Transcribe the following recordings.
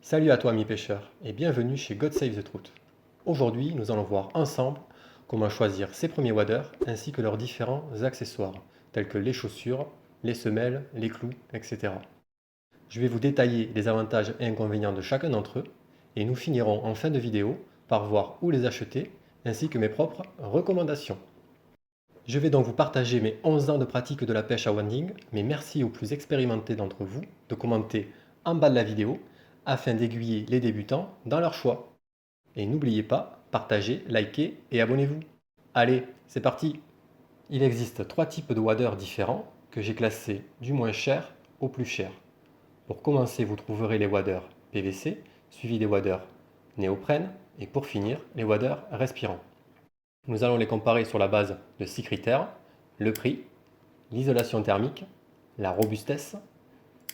Salut à toi ami pêcheur et bienvenue chez God Save the Truth. Aujourd'hui, nous allons voir ensemble comment choisir ses premiers waders ainsi que leurs différents accessoires tels que les chaussures, les semelles, les clous, etc. Je vais vous détailler les avantages et inconvénients de chacun d'entre eux et nous finirons en fin de vidéo par voir où les acheter ainsi que mes propres recommandations. Je vais donc vous partager mes 11 ans de pratique de la pêche à wanding, mais merci aux plus expérimentés d'entre vous de commenter en bas de la vidéo afin d'aiguiller les débutants dans leur choix. Et n'oubliez pas, partagez, likez et abonnez-vous. Allez, c'est parti! Il existe 3 types de waders différents que j'ai classés du moins cher au plus cher. Pour commencer, vous trouverez les waders PVC, suivis des waders néoprène et pour finir, les waders respirants. Nous allons les comparer sur la base de 6 critères: le prix, l'isolation thermique, la robustesse,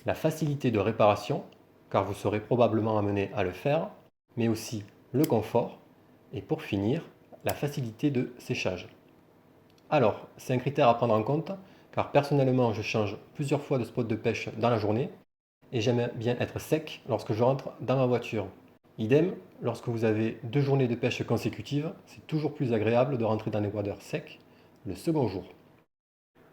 la facilité de réparation, car vous serez probablement amené à le faire, mais aussi le confort, et pour finir, la facilité de séchage. Alors, c'est un critère à prendre en compte, car personnellement je change plusieurs fois de spot de pêche dans la journée, et j'aime bien être sec lorsque je rentre dans ma voiture. Idem, lorsque vous avez 2 journées de pêche consécutives, c'est toujours plus agréable de rentrer dans les waders secs le second jour.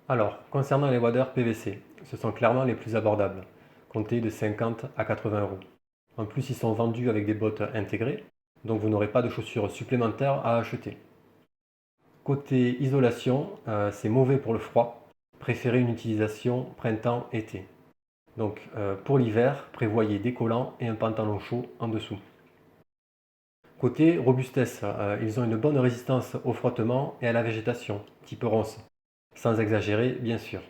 Alors, concernant les waders PVC, ce sont clairement les plus abordables, comptez de 50 à 80 euros. En plus, ils sont vendus avec des bottes intégrées, donc vous n'aurez pas de chaussures supplémentaires à acheter. Côté isolation, c'est mauvais pour le froid, préférez une utilisation printemps-été. Donc pour l'hiver, prévoyez des collants et un pantalon chaud en dessous. Côté robustesse, ils ont une bonne résistance au frottement et à la végétation, type ronce, sans exagérer bien sûr.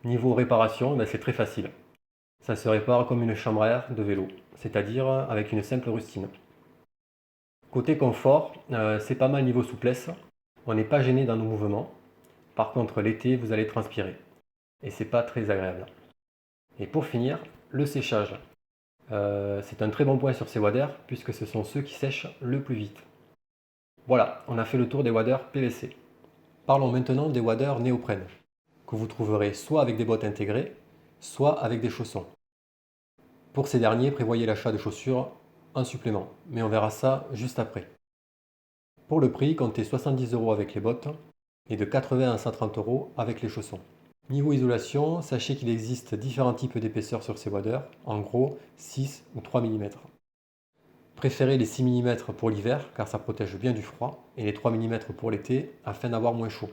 Niveau réparation, c'est très facile. Ça se répare comme une chambre à air de vélo, c'est-à-dire avec une simple rustine. Côté confort, c'est pas mal niveau souplesse, on n'est pas gêné dans nos mouvements. Par contre l'été, vous allez transpirer, et c'est pas très agréable. Et pour finir, le séchage. C'est un très bon point sur ces waders, puisque ce sont ceux qui sèchent le plus vite. Voilà, on a fait le tour des waders PVC. Parlons maintenant des waders néoprène, que vous trouverez soit avec des bottes intégrées, soit avec des chaussons. Pour ces derniers, prévoyez l'achat de chaussures en supplément, mais on verra ça juste après. Pour le prix, comptez 70 euros avec les bottes et de 80 à 130 euros avec les chaussons. Niveau isolation, sachez qu'il existe différents types d'épaisseurs sur ces waders, en gros 6 ou 3 mm. Préférez les 6 mm pour l'hiver car ça protège bien du froid et les 3 mm pour l'été afin d'avoir moins chaud.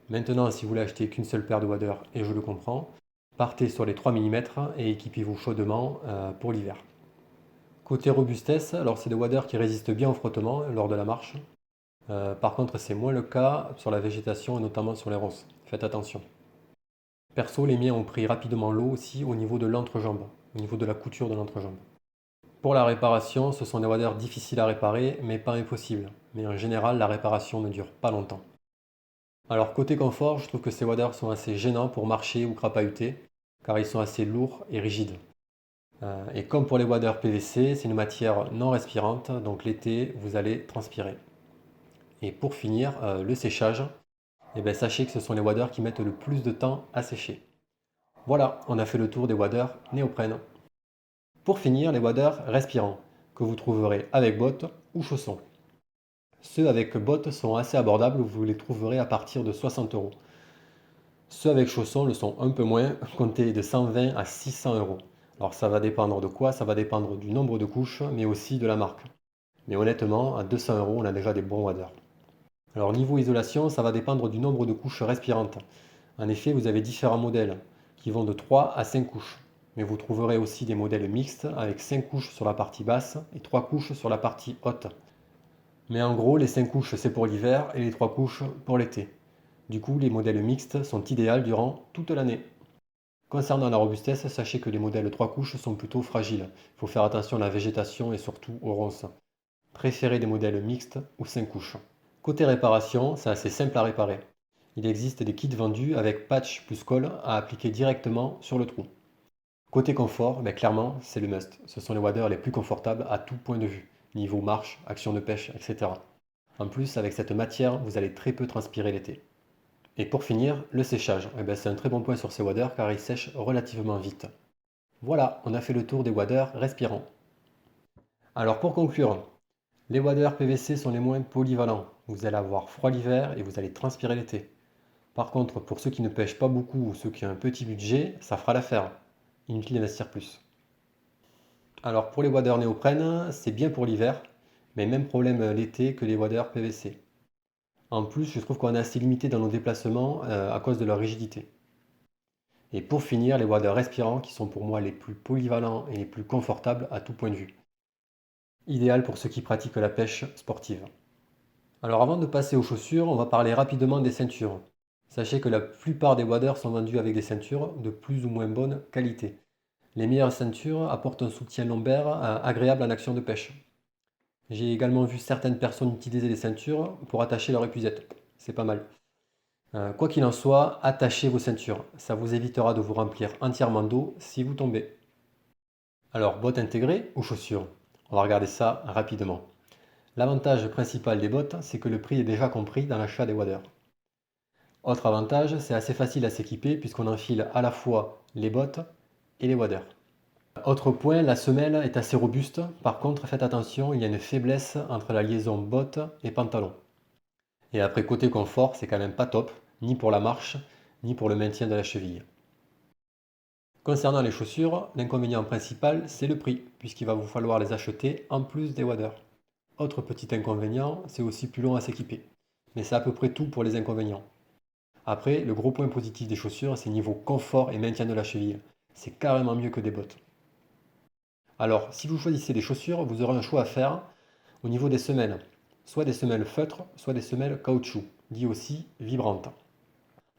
Maintenant, si vous voulez acheter qu'une seule paire de waders, et je le comprends, partez sur les 3 mm et équipez-vous chaudement pour l'hiver. Côté robustesse, alors c'est des waders qui résistent bien au frottement lors de la marche. Par contre, c'est moins le cas sur la végétation et notamment sur les ronces. Faites attention. Perso, les miens ont pris rapidement l'eau aussi au niveau de l'entrejambe, au niveau de la couture de l'entrejambe. Pour la réparation, ce sont des waders difficiles à réparer, mais pas impossibles. Mais en général, la réparation ne dure pas longtemps. Alors côté confort, je trouve que ces waders sont assez gênants pour marcher ou crapahuter, car ils sont assez lourds et rigides. Et comme pour les waders PVC, c'est une matière non respirante, donc l'été, vous allez transpirer. Et pour finir, le séchage, sachez que ce sont les waders qui mettent le plus de temps à sécher. Voilà, on a fait le tour des waders néoprène. Pour finir, les waders respirants, que vous trouverez avec bottes ou chaussons. Ceux avec bottes sont assez abordables, vous les trouverez à partir de 60 euros. Ceux avec chaussons le sont un peu moins, comptez de 120 à 600 euros. Alors ça va dépendre de quoi? Ça va dépendre du nombre de couches, mais aussi de la marque. Mais honnêtement, à 200 euros, on a déjà des bons waders. Alors niveau isolation, ça va dépendre du nombre de couches respirantes. En effet, vous avez différents modèles qui vont de 3 à 5 couches. Mais vous trouverez aussi des modèles mixtes avec 5 couches sur la partie basse et 3 couches sur la partie haute. Mais en gros, les 5 couches c'est pour l'hiver et les 3 couches pour l'été. Du coup, les modèles mixtes sont idéaux durant toute l'année. Concernant la robustesse, sachez que les modèles 3 couches sont plutôt fragiles. Il faut faire attention à la végétation et surtout aux ronces. Préférez des modèles mixtes ou 5 couches. Côté réparation, c'est assez simple à réparer. Il existe des kits vendus avec patch plus colle à appliquer directement sur le trou. Côté confort, clairement, c'est le must. Ce sont les waders les plus confortables à tout point de vue, niveau marche, action de pêche, etc. En plus, avec cette matière, vous allez très peu transpirer l'été. Et pour finir, le séchage. C'est un très bon point sur ces waders car ils sèchent relativement vite. Voilà, on a fait le tour des waders respirants. Alors pour conclure, les waders PVC sont les moins polyvalents. Vous allez avoir froid l'hiver et vous allez transpirer l'été. Par contre, pour ceux qui ne pêchent pas beaucoup ou ceux qui ont un petit budget, ça fera l'affaire. Inutile d'investir plus. Alors pour les waders néoprène, c'est bien pour l'hiver, mais même problème l'été que les waders PVC. En plus, je trouve qu'on est assez limité dans nos déplacements à cause de leur rigidité. Et pour finir, les waders respirants qui sont pour moi les plus polyvalents et les plus confortables à tout point de vue. Idéal pour ceux qui pratiquent la pêche sportive. Alors avant de passer aux chaussures, on va parler rapidement des ceintures. Sachez que la plupart des waders sont vendus avec des ceintures de plus ou moins bonne qualité. Les meilleures ceintures apportent un soutien lombaire agréable en action de pêche. J'ai également vu certaines personnes utiliser des ceintures pour attacher leur épuisette. C'est pas mal. Quoi qu'il en soit, attachez vos ceintures. Ça vous évitera de vous remplir entièrement d'eau si vous tombez. Alors, bottes intégrées ou chaussures? On va regarder ça rapidement. L'avantage principal des bottes, c'est que le prix est déjà compris dans l'achat des waders. Autre avantage, c'est assez facile à s'équiper puisqu'on enfile à la fois les bottes et les waders. Autre point, la semelle est assez robuste. Par contre, faites attention, il y a une faiblesse entre la liaison bottes et pantalon. Et après, côté confort, c'est quand même pas top, ni pour la marche, ni pour le maintien de la cheville. Concernant les chaussures, l'inconvénient principal, c'est le prix, puisqu'il va vous falloir les acheter en plus des waders. Autre petit inconvénient, c'est aussi plus long à s'équiper. Mais c'est à peu près tout pour les inconvénients. Après, le gros point positif des chaussures, c'est niveau confort et maintien de la cheville. C'est carrément mieux que des bottes. Alors, si vous choisissez des chaussures, vous aurez un choix à faire au niveau des semelles. Soit des semelles feutres, soit des semelles caoutchouc, dit aussi vibrantes.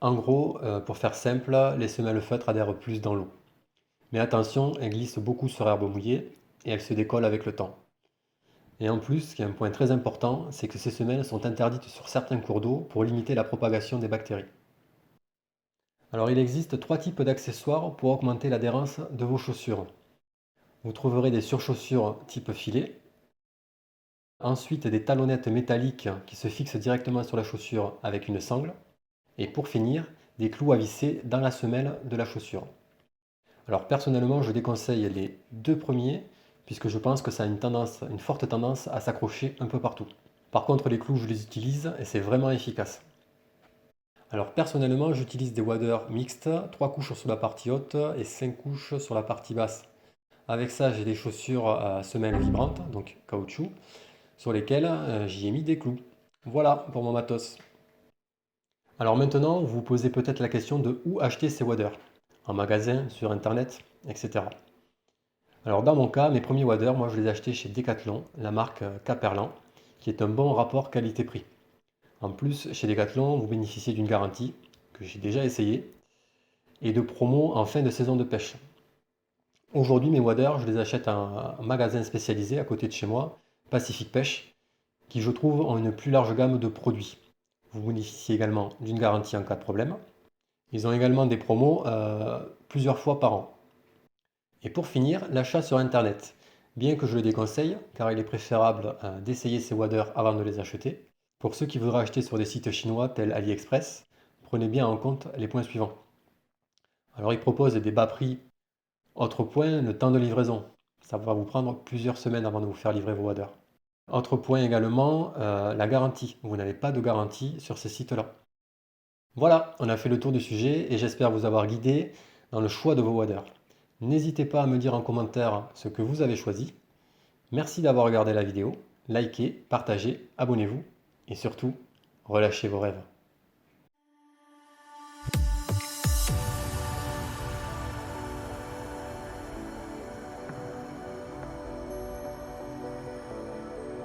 En gros, pour faire simple, les semelles feutres adhèrent plus dans l'eau. Mais attention, elles glissent beaucoup sur herbe mouillée et elles se décollent avec le temps. Et en plus, ce qui est un point très important, c'est que ces semelles sont interdites sur certains cours d'eau pour limiter la propagation des bactéries. Alors il existe trois types d'accessoires pour augmenter l'adhérence de vos chaussures. Vous trouverez des surchaussures type filet, ensuite des talonnettes métalliques qui se fixent directement sur la chaussure avec une sangle, et pour finir, des clous à visser dans la semelle de la chaussure. Alors personnellement, je déconseille les deux premiers, puisque je pense que ça a une forte tendance à s'accrocher un peu partout. Par contre, les clous, je les utilise et c'est vraiment efficace. Alors personnellement, j'utilise des waders mixtes, 3 couches sur la partie haute et 5 couches sur la partie basse. Avec ça, j'ai des chaussures à semelles vibrantes, donc caoutchouc, sur lesquelles j'y ai mis des clous. Voilà pour mon matos. Alors maintenant, vous vous posez peut-être la question de où acheter ces waders. En magasin, sur internet, etc. Alors dans mon cas, mes premiers waders, moi je les ai achetés chez Decathlon, la marque Caperlan, qui est un bon rapport qualité-prix. En plus, chez Decathlon, vous bénéficiez d'une garantie, que j'ai déjà essayée, et de promos en fin de saison de pêche. Aujourd'hui, mes waders, je les achète à un magasin spécialisé à côté de chez moi, Pacific Pêche, qui je trouve ont une plus large gamme de produits. Vous bénéficiez également d'une garantie en cas de problème. Ils ont également des promos plusieurs fois par an. Et pour finir, l'achat sur Internet. Bien que je le déconseille, car il est préférable d'essayer ces waders avant de les acheter. Pour ceux qui voudraient acheter sur des sites chinois tels AliExpress, prenez bien en compte les points suivants. Alors ils proposent des bas prix. Autre point, le temps de livraison. Ça va vous prendre plusieurs semaines avant de vous faire livrer vos waders. Autre point également, la garantie. Vous n'avez pas de garantie sur ces sites-là. Voilà, on a fait le tour du sujet et j'espère vous avoir guidé dans le choix de vos waders. N'hésitez pas à me dire en commentaire ce que vous avez choisi. Merci d'avoir regardé la vidéo. Likez, partagez, abonnez-vous et surtout, relâchez vos rêves.